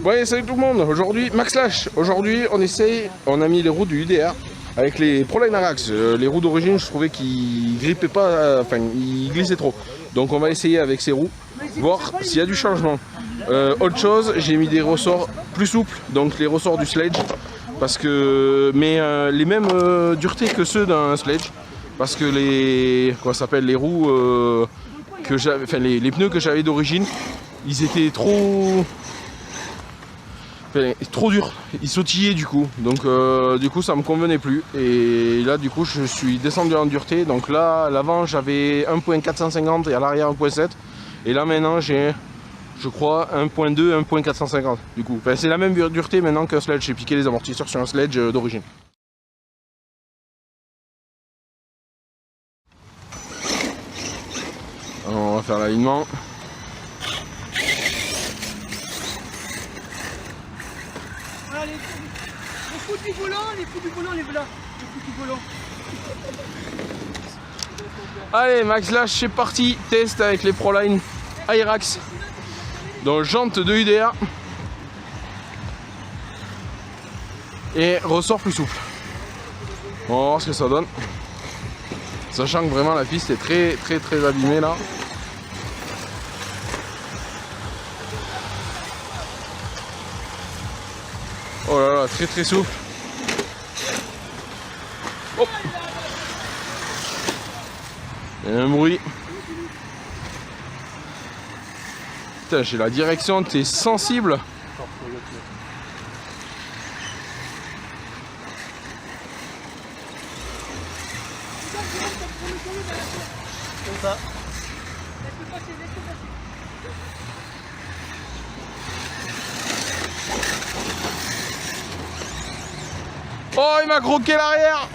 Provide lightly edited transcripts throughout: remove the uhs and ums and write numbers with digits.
Ouais, salut tout le monde. Aujourd'hui, Max Lash. Aujourd'hui, on a mis les roues du UDR avec les Proline Arax. Les roues d'origine, je trouvais qu'ils grippaient pas, enfin, ils glissaient trop. Donc, on va essayer avec ces roues, voir s'il y a du changement. Autre chose, j'ai mis des ressorts plus souples, donc les ressorts du sledge, parce que, les mêmes duretés que ceux d'un sledge, parce que les roues que j'avais, enfin les pneus que j'avais d'origine, ils étaient trop durs, ils sautillaient du coup, donc du coup ça me convenait plus, et là du coup je suis descendu en dureté. Donc là à l'avant j'avais 1.450 et à l'arrière 1.7, et là maintenant j'ai, je crois, 1.2, 1.450 du coup. Enfin, c'est la même dureté maintenant qu'un sledge. J'ai piqué les amortisseurs sur un sledge d'origine. On va faire l'alignement. Voilà, les fous du volant, les fous du volant, les voilà. Les fous du volant. Allez, Max Lash, c'est parti. Test avec les Proline Arax. Donc jante de UDR. Et ressort plus souple. On va voir ce que ça donne. Sachant que vraiment la piste est très abîmée là. Oh là là, très souple. Hop. Il y a un bruit. Putain, j'ai la direction, t'es sensible. Comme ça. Oh, il m'a croqué l'arrière.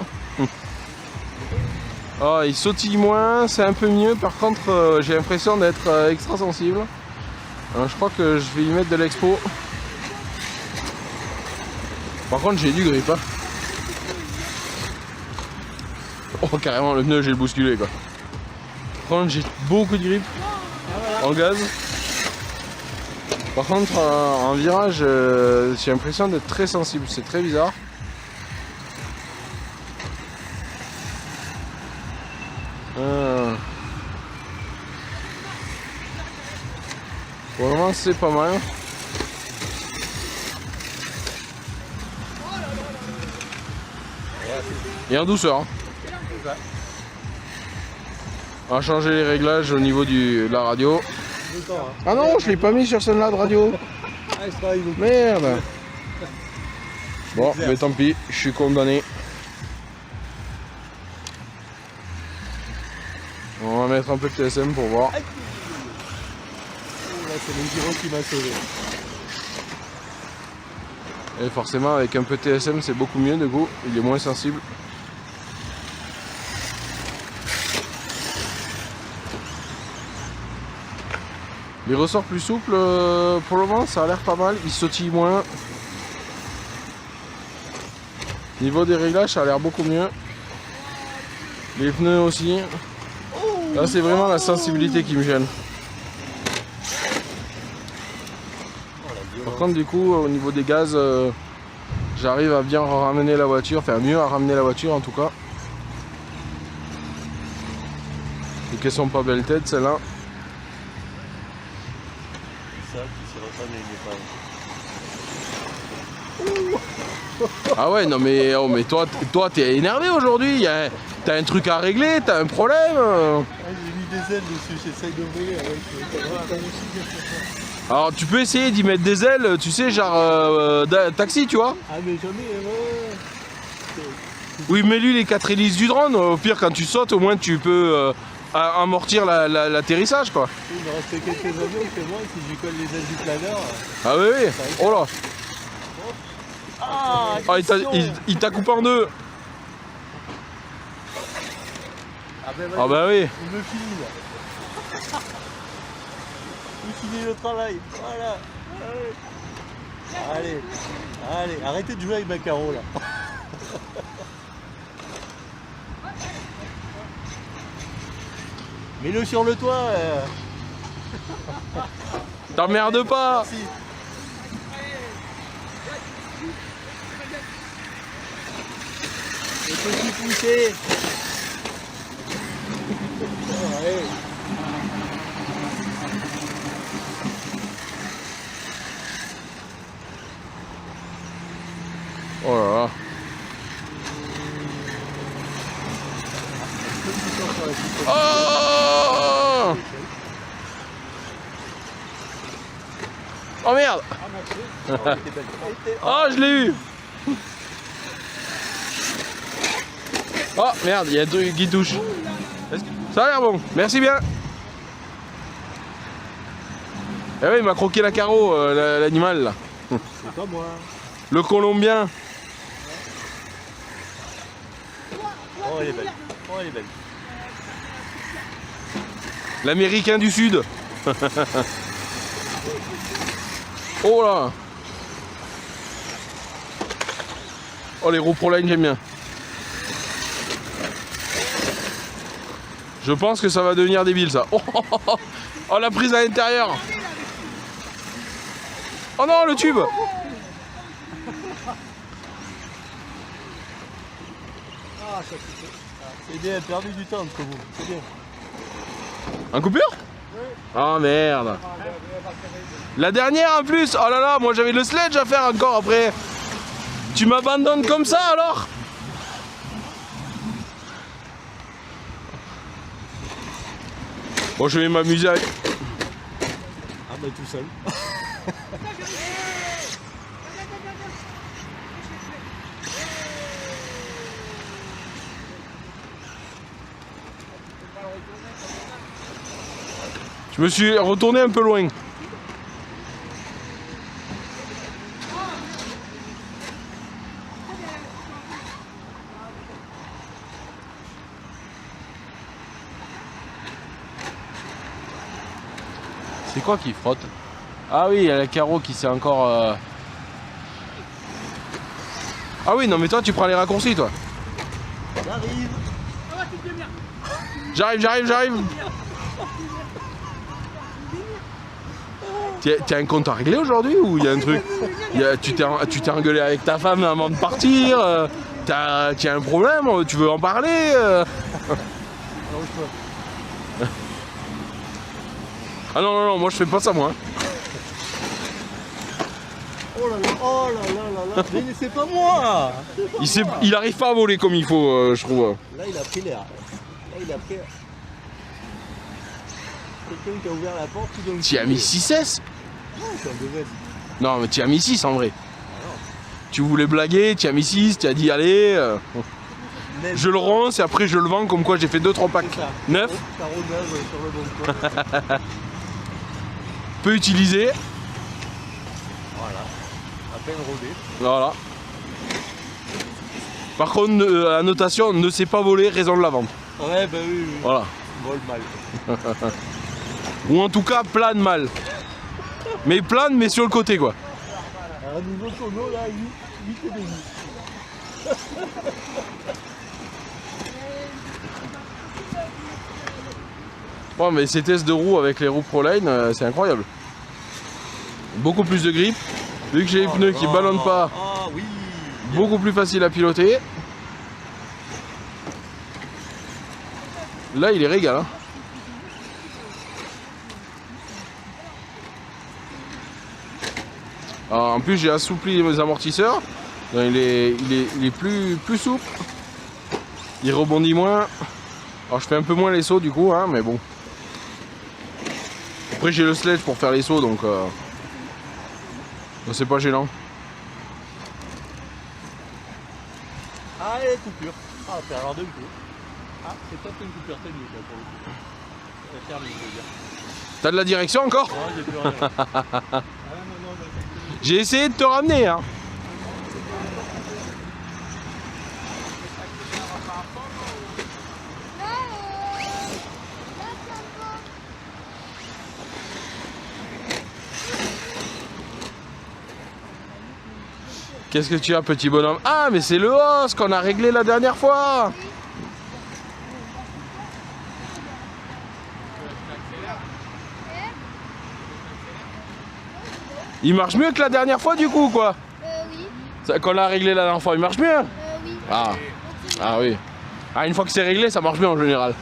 Oh, il sautille moins, c'est un peu mieux. Par contre, j'ai l'impression d'être extra sensible. Alors, je crois que je vais y mettre de l'expo. Par contre, j'ai du grip. Hein. Oh, carrément, le pneu, j'ai le bousculé quoi. Par contre, j'ai beaucoup de grip en gaz. Par contre, en virage, j'ai l'impression d'être très sensible. C'est très bizarre. Vraiment, c'est pas mal. Et en douceur. Hein. On va changer les réglages au niveau de la radio. Ah non, je l'ai pas mis sur celle-là de radio. Merde. Bon, mais tant pis, je suis condamné. On va mettre un peu de TSM pour voir. C'est le gyro qui m'a sauvé. Et forcément, avec un peu de TSM, c'est beaucoup mieux du coup. Il est moins sensible. Les ressorts plus souples, pour le moment, ça a l'air pas mal. Ils sautillent moins. Niveau des réglages, ça a l'air beaucoup mieux. Les pneus aussi. Là, c'est vraiment la sensibilité qui me gêne. Par contre, du coup, au niveau des gaz, j'arrive à bien ramener la voiture, enfin mieux à ramener la voiture en tout cas. Et qu'elles sont pas belles têtes, celles-là. Ah ouais, non mais, oh, mais toi t'es énervé aujourd'hui. T'as un truc à régler, t'as un problème. J'ai mis des ailes dessus, j'essaye de brûler avec. Alors tu peux essayer d'y mettre des ailes, tu sais, genre taxi, tu vois. Ah mais j'en ai, Oui, mais lui les 4 hélices du drone, au pire quand tu sautes, au moins tu peux amortir l'atterrissage quoi. Il me reste quelques avions chez moi, si je colle les ailes du planeur. Ah oui, oui. Oh là. Ah, il t'a coupé en deux. Ah bah oui. Il me finit là. Il finit le travail. Voilà. Allez. Allez, arrêtez de jouer avec ma carreau là. Mets-le sur le toit. T'emmerdes pas. Merci. Le petit poussé. Oh, allez. Oh là là. Oh, oh merde. Oh, je l'ai eu. Oh merde, il y a un truc qui touche. Ça a l'air bon, merci bien. Eh oui, il m'a croqué la carreau, l'animal là. C'est pas moi. Le colombien. Oh, elle est belle. Oh, elle est belle. L'américain du Sud. Oh là. Oh, les roues Proline, j'aime bien. Je pense que ça va devenir débile ça. Oh, oh, oh, oh. Oh, la prise à l'intérieur. Oh non, le tube. Ah, ça c'est bien, perdu du temps entre vous. C'est bien. Un coupure? Oh merde. La dernière en plus. Oh là là, moi j'avais le sledge à faire encore après. Tu m'abandonnes comme ça alors? Bon, je vais m'amuser avec... Ah bah tout seul. Je me suis retourné un peu loin. C'est quoi qui frotte? Ah oui, il y a le carreau qui s'est encore... Ah oui, non mais toi tu prends les raccourcis toi. J'arrive. J'arrive. T'as un compte à régler aujourd'hui ou il y a un truc? Tu t'es engueulé avec ta femme avant de partir? T'as un problème? Tu veux en parler? Ah non, moi je fais pas ça moi. Oh là là, oh là là là là. Mais c'est pas moi. Il arrive pas à voler comme il faut, je trouve. Là il a pris l'air. Là il a pris... Quelqu'un qui a ouvert la porte tout d'un coup. Tu as mis 6S? Non, c'est un bébé. Non mais tu as mis 6 en vrai. Tu voulais blaguer, tu as mis 6, tu as dit allez, je le ronce et après je le vends comme quoi j'ai fait 2-3 packs. 9. Carreau neuf sur le bon coin. Peu utilisé. Voilà. À peine rodé. Voilà. Par contre, annotation, ne sait pas voler, raison de la vente. Ouais bah oui. Voilà. Vole mal. Ou en tout cas, plane mal. Mais plane, mais sur le côté quoi. Un niveau sono là, 8 et demi. Bon, mais ces tests de roues avec les roues Proline, c'est incroyable. Beaucoup plus de grip. Vu que j'ai les pneus qui ballonnent pas, Ah oui. beaucoup plus facile à piloter. Là, il est régal. Hein. Alors, en plus, j'ai assoupli mes amortisseurs. Donc, il est plus souple. Il rebondit moins. Alors, je fais un peu moins les sauts du coup, hein, mais bon. Après, j'ai le sledge pour faire les sauts, donc c'est pas gênant. Ah, et coupure. Ah, t'es alors deux coups. Ah, c'est peut-être une coupure technique là pour le coup. C'est fermé, je veux dire. T'as de la direction encore? Non, j'ai plus rien. Ah, non, J'ai essayé de te ramener, hein. Qu'est-ce que tu as, petit bonhomme? Ah, mais c'est le os qu'on a réglé la dernière fois. Il marche mieux que la dernière fois du coup quoi. Oui. Quand on l'a réglé la dernière fois, il marche mieux. Oui. Ah. Ah oui. Ah, une fois que c'est réglé, ça marche bien en général.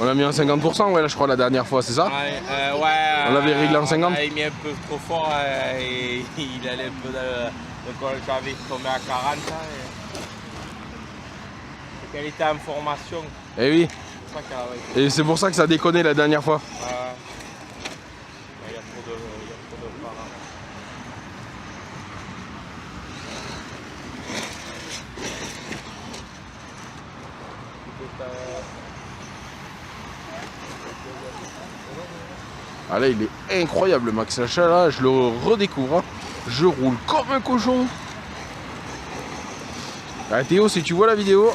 On a mis un 50%, ouais, là je crois la dernière fois, c'est ça? Ouais, on l'avait réglé en 50. On avait mis un peu trop fort et il allait un peu de j'avais tombé à 40. Et qu'elle était en formation. Eh oui. C'est ça qu'elle avait. Et c'est pour ça que ça a déconné la dernière fois. Il y a trop de parents. Ah là il est incroyable le Max Lash là, je le redécouvre. Hein. Je roule comme un cochon. Ah, Théo, si tu vois la vidéo,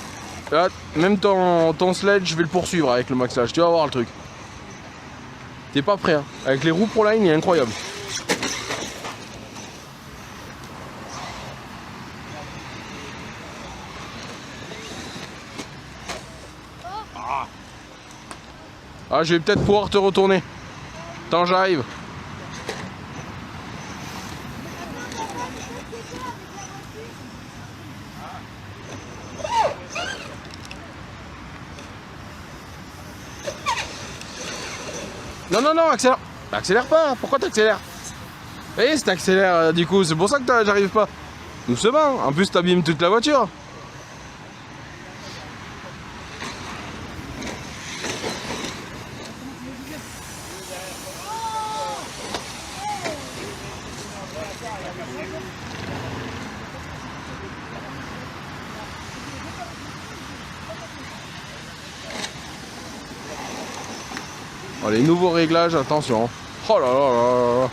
là, même ton sledge, je vais le poursuivre avec le Max Lash, tu vas voir le truc. T'es pas prêt hein. Avec les roues Proline, il est incroyable. Ah, je vais peut-être pouvoir te retourner. Tant j'arrive. Non, non, non, accélère. Accélère pas, pourquoi t'accélères? Eh, si t'accélères du coup, c'est pour ça que j'arrive pas. Doucement, en plus t'abîmes toute la voiture. Oh, les nouveaux réglages, attention. Oh là là là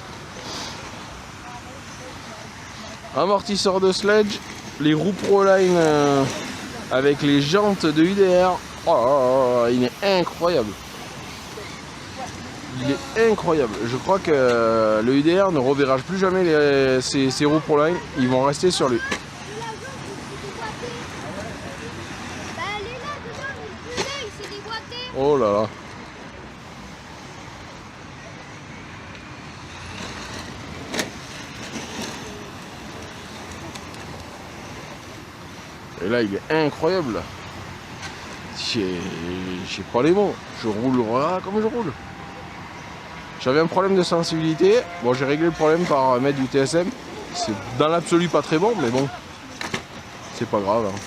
là. Amortisseur de sledge, les roues Proline avec les jantes de UDR. Oh là là là, il est incroyable. Il est incroyable. Je crois que le UDR ne reverra plus jamais ces roues Proline. Ils vont rester sur lui. Oh là là. Et là, il est incroyable. J'ai pas les mots. Je roule comme je roule. J'avais un problème de sensibilité. Bon, j'ai réglé le problème par mettre du TSM. C'est dans l'absolu pas très bon, mais bon. C'est pas grave. Hein.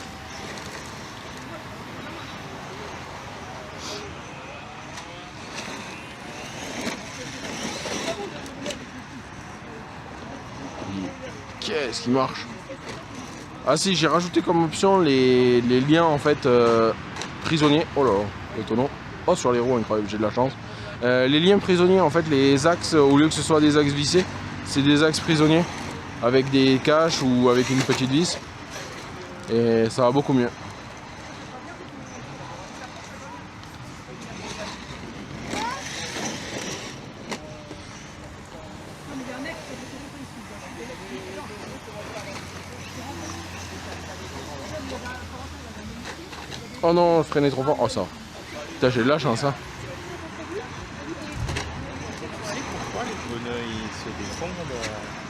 Qu'est-ce qui marche? Ah si, j'ai rajouté comme option les liens en fait prisonniers. Oh là là, étonnant. Oh, sur les roues, incroyable, j'ai de la chance. Les liens prisonniers, en fait, les axes, au lieu que ce soit des axes vissés, c'est des axes prisonniers avec des caches ou avec une petite vis. Et ça va beaucoup mieux. Oh non, freiner trop fort. Oh ça. Putain, j'ai de la chance hein.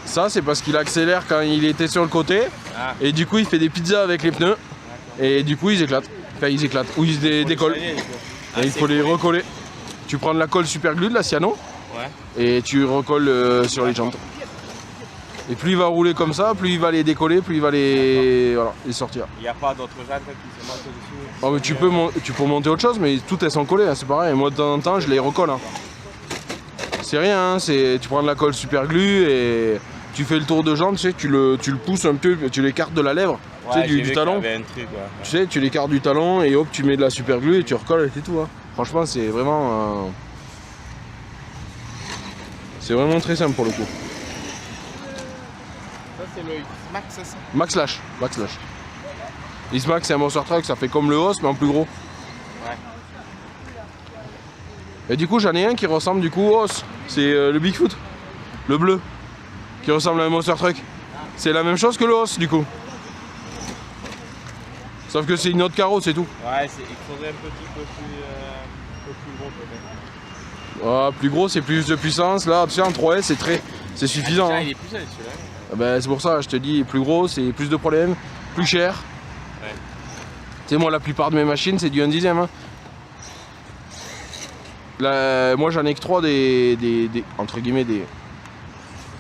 Ça c'est parce qu'il accélère quand il était sur le côté. Ah. Et du coup il fait des pizzas avec les pneus. Et du coup ils éclatent. Enfin ils éclatent. Ou ils se décollent. Et il faut les recoller. Tu prends de la colle super glue, de la cyano. Ouais. Et tu recolles sur les jantes. Et plus il va rouler comme ça, plus il va les décoller, plus il va les sortir. Il n'y a pas d'autres jantes qui se montent dessus. Oh, mais tu peux monter autre chose, mais toutes elles sont collées, hein, c'est pareil. Et moi de temps en temps je les recolle. Hein. C'est rien, hein, tu prends de la colle super glue et tu fais le tour de jante, tu sais, tu le pousses un peu, tu l'écartes de la lèvre, ouais, tu sais, du talon. Un truc, ouais. Tu sais, tu l'écartes du talon et hop, tu mets de la super glue et tu recolles et c'est tout. Hein. Franchement, c'est vraiment très simple pour le coup. C'est le X-Max, c'est ça? Max Lash. X-Max c'est un monster truck, ça fait comme le Hoss mais en plus gros. Ouais. Et du coup j'en ai un qui ressemble du coup au Hoss. C'est le Bigfoot. Le bleu. Qui ressemble à un monster truck. C'est la même chose que le Hoss du coup. Sauf que c'est une autre carreau, c'est tout. Ouais, il faudrait un petit peu plus gros peut-être. Plus gros, c'est plus de puissance. Là, tu sais, en 3S, c'est suffisant. Tiens, Hein. il est plus salé celui-là. Ben, c'est pour ça, je te dis, plus gros, c'est plus de problèmes, plus cher. Ouais. Tu sais, moi, la plupart de mes machines, c'est du 1/10. Hein. Là, moi, j'en ai que 3 entre guillemets, des...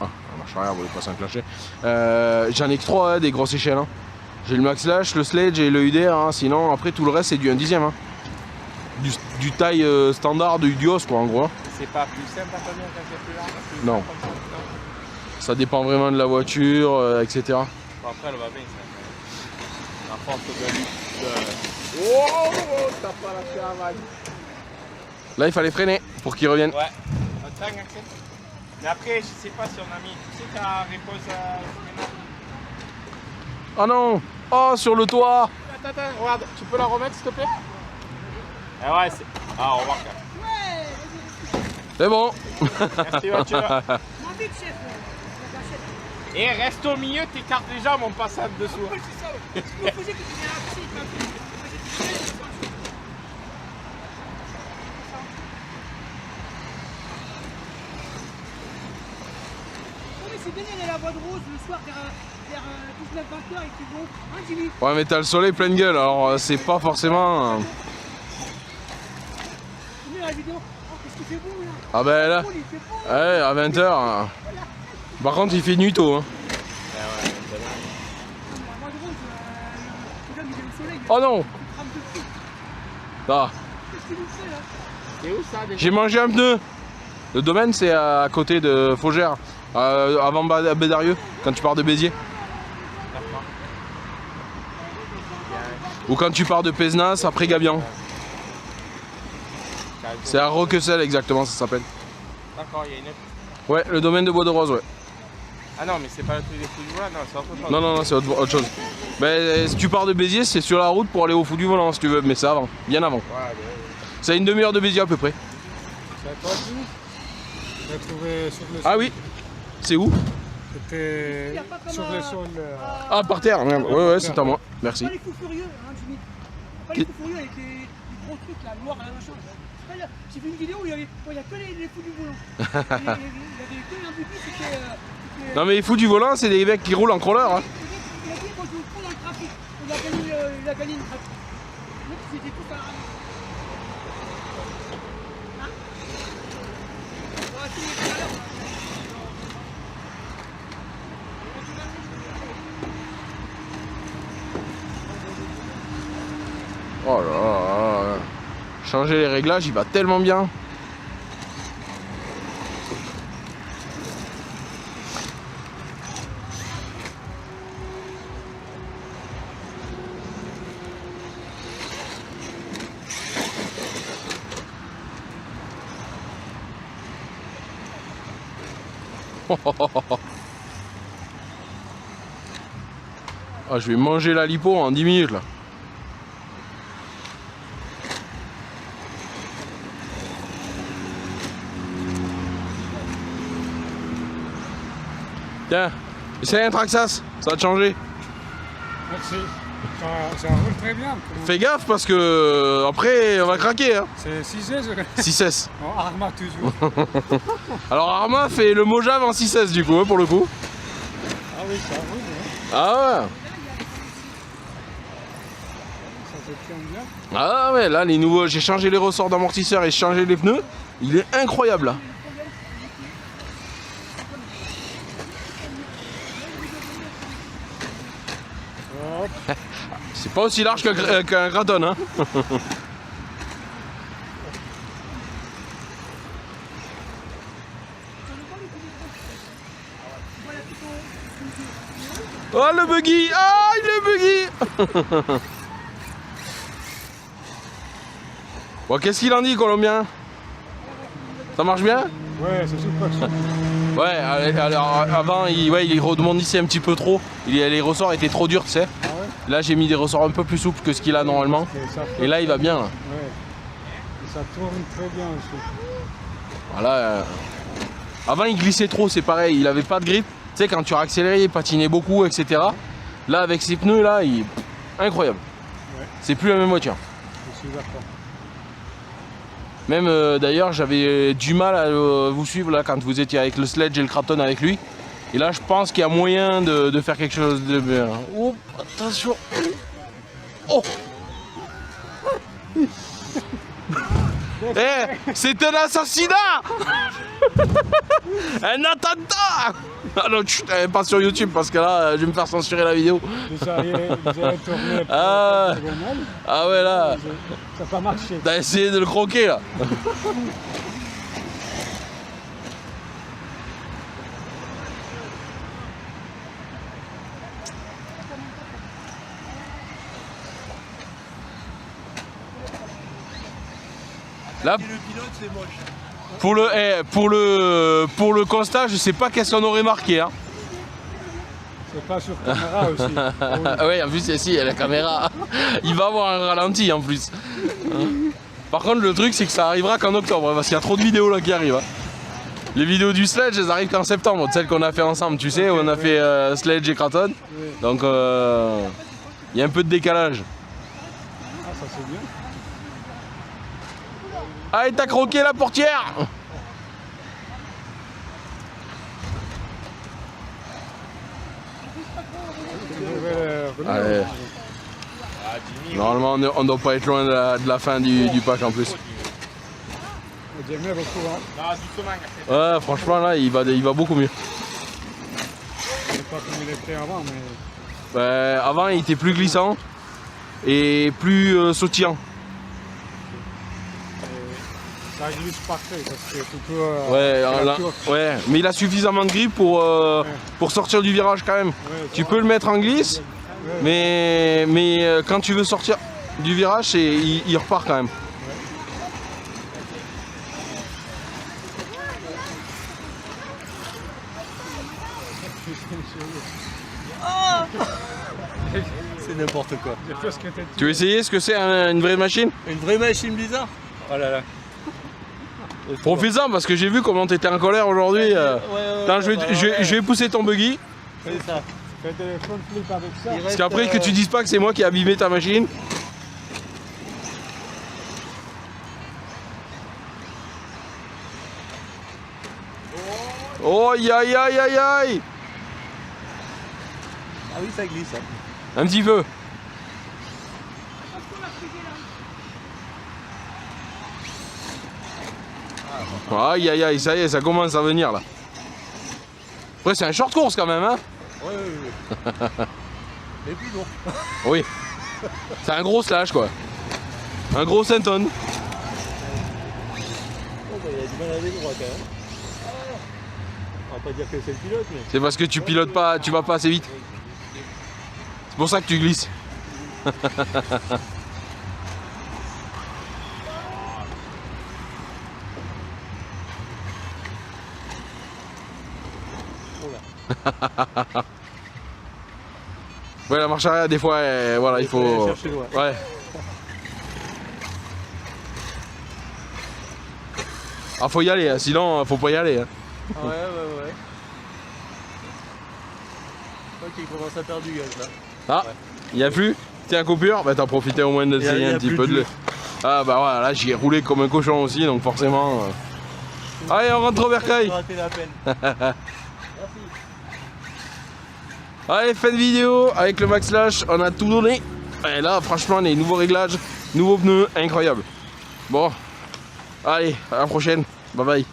Ah, la marche arrière, vous voulez pas s'enclencher. J'en ai que 3 des grosses échelles. Hein. J'ai le Max Lash, le Sledge et le UDR. Hein. Sinon, après, tout le reste, c'est du 1/10. Hein. Du taille standard, du Dios, quoi, en gros. C'est pas plus simple à conduire quand c'est plus large? Non. Comme ça, non. Ça dépend vraiment de la voiture, etc. Bon, après, elle va bien, ça. La force de lutte. Oh, t'as pas lâché la vague. Là, il fallait freiner pour qu'il revienne. Ouais. Attends, Axel. Mais après, je sais pas si on a mis. Tu sais, ta repose Oh non! Oh, sur le toit! Attends, regarde, tu peux la remettre s'il te plaît? Ah ouais, c'est. Ah, on remarque. C'est bon! Merci, voiture. Mon vite, chef. Et reste au milieu, t'écartes les jambes, on passe en dessous. Ouais, c'est ça, ouais. Il faut que tu viennes là, il faut c'est bien d'aller à la voie de rose le soir vers 19-20h et puis bon, hein Jimmy? Ouais, mais t'as le soleil pleine gueule, alors c'est pas forcément. Tu mets la vidéo, oh qu'est-ce qu'il fait beau là? Ah ben là, Il fait beau, ouais, à 20h. Par contre, il fait nuit tôt. Hein. la voie de rose, le gars il a le soleil, Oh non! il crame de fou. Ah, Qu'est-ce qu'il nous fait là? C'est où ça déjà? j'ai mangé un pneu. Le domaine, c'est à côté de Faugère, avant Bédarieux, quand tu pars de Béziers. D'accord. Ou quand tu pars de Pézenas, après Gabian. C'est à Roquessel, exactement, ça s'appelle. D'accord, il y a une. Ouais, le domaine de Bois de Rose, ouais. Ah non, mais c'est pas le truc des fous du volant, non, c'est autre chose. Non, non, non, c'est autre chose. Ben, si tu pars de Béziers, c'est sur la route pour aller au Fou du Volant, si tu veux, mais c'est avant, bien avant. Ouais, C'est à une demi-heure de Béziers à peu près. C'est à toi aussi? Tu l'as trouvé sur le sol? Ah oui? C'est où? C'était sur le sol. Ah, par terre, merde. Ouais, ouais, c'est à moi. Merci. Pas les fous furieux, hein Jimmy. Pas les fous furieux avec les gros trucs là, noirs à la machin. C'est pas là. J'ai vu une vidéo où il y avait que les fous du volant. Il y avait que un bébé, c'était. Non, mais les fous du volant, c'est des mecs qui roulent en crawler. Hein. Il a dit quand je vous prends dans le trafic, il a gagné le trafic. Les mecs, ils étaient tous à la rame. Hein? On va essayer tout à l'heure. Oh là là là. Changer les réglages, il va tellement bien. Ah, je vais manger la lipo en 10 minutes là. Tiens, essaye un Traxas, ça va te changer. Merci. Ça roule très bien. Fais gaffe parce que après on va craquer hein. C'est 6S. 6S. En Arma toujours. Alors Arma fait le Mojave en 6S du coup hein, pour le coup. Ah oui, ça roule. Hein. Ah ouais. Ça se tient bien. Ah ouais, là les nouveaux, j'ai changé les ressorts d'amortisseur et j'ai changé les pneus. Il est incroyable là. Hop. C'est pas aussi large qu'un Graton hein. Oh le buggy. Ah le buggy. Bon, qu'est-ce qu'il en dit Colombien? Ça marche bien? Ouais, c'est super. Ouais, alors avant il rebondissait un petit peu trop. Les ressorts étaient trop durs, tu sais. Ah ouais? Là j'ai mis des ressorts un peu plus souples que ce qu'il a normalement. Et là il va bien là. Ouais. Et ça tourne très bien aussi. Voilà. Avant il glissait trop, c'est pareil, il avait pas de grip. Tu sais quand tu accéléré, il patinait beaucoup, etc. Là avec ces pneus là, incroyable. C'est plus la même voiture. Je suis d'accord. Même d'ailleurs, j'avais du mal à vous suivre là quand vous étiez avec le sledge et le Kraton avec lui. Et là, je pense qu'il y a moyen de faire quelque chose de bien. Oh, attention. Oh. Eh, c'est un assassinat. Un attentat. Ah non, chut, pas sur YouTube parce que là, je vais me faire censurer la vidéo. Vous avez tourné pour Ah. l'octogonale, Ah ouais, là, ça n'a pas marché. t'as essayé de le croquer là. Là, Si le pilote, c'est moche. pour le constat, je sais pas qu'est-ce qu'on aurait marqué. Hein. C'est pas sur caméra aussi. Ah ouais, en plus, si, il y a la caméra. Il va avoir un ralenti en plus. Hein. Par contre, le truc, c'est que ça arrivera qu'en octobre, hein, parce qu'il y a trop de vidéos là qui arrivent. Hein. Les vidéos du sledge, elles arrivent qu'en septembre, celles qu'on a fait ensemble, tu sais, où on a fait sledge et Kraton. Donc, il y a un peu de décalage. Ah, ça c'est bien. Ah, il t'a croqué la portière. Allez. Ah, Jimmy, Normalement, on doit pas être loin de la fin du pack en plus. J'aimais beaucoup. Hein. non, doucement. Ouais, franchement, là, il va beaucoup mieux. Je sais pas comme il était avant, mais Avant, il était plus glissant et plus sautillant. ça glisse parfait parce que tu peux. Ouais, la là, torque. ouais, mais il a suffisamment de grip pour sortir du virage quand même. Ouais, Tu peux le mettre en glisse, mais quand tu veux sortir du virage, il repart quand même. C'est n'importe quoi. J'ai fait ce que t'as dit. Tu veux essayer ce que c'est une vraie machine? Une vraie machine bizarre. Oh là là. Profite-en parce que j'ai vu comment t'étais en colère aujourd'hui. Attends, je vais pousser ton buggy. C'est ça. Fais des front flips avec ça. Il Parce reste, qu'après que tu dises pas que c'est moi qui ai abîmé ta machine. Oh aïe aïe aïe aïe aïe. Ah oui, ça glisse. Hein. Un petit peu. Aïe aïe aïe, ça y est, ça commence à venir là. Après c'est un short course quand même hein. Ouais, ouais, ouais. Mais plus lourd. Oui. C'est un gros slash quoi. Un gros Saint-On. Oh, bah, il a du mal à aller droit quand même. On va pas dire que c'est le pilote, mais. C'est parce que tu pilotes pas, tu vas pas assez vite. C'est pour ça que tu glisses. Ouais, la marche arrière, des fois, voilà, il faut. aller chercher loin. Ouais. Ah, faut y aller, hein, sinon, faut pas y aller. Hein. Ah ouais, ouais, ouais. Je crois qu'il commence à perdre du gaz là. Ah, il y a plus. Tiens, coupure, bah t'as profité au moins d'essayer Il y a un petit plus peu de de jus. le. Ah, bah voilà, là, j'y ai roulé comme un cochon aussi, donc forcément. Allez, on rentre au bercail. Ça a raté la peine. Allez, fin de vidéo avec le Max Slash, on a tout donné. Et là, franchement, les nouveaux réglages, nouveaux pneus, incroyable. Bon, allez, à la prochaine. Bye bye.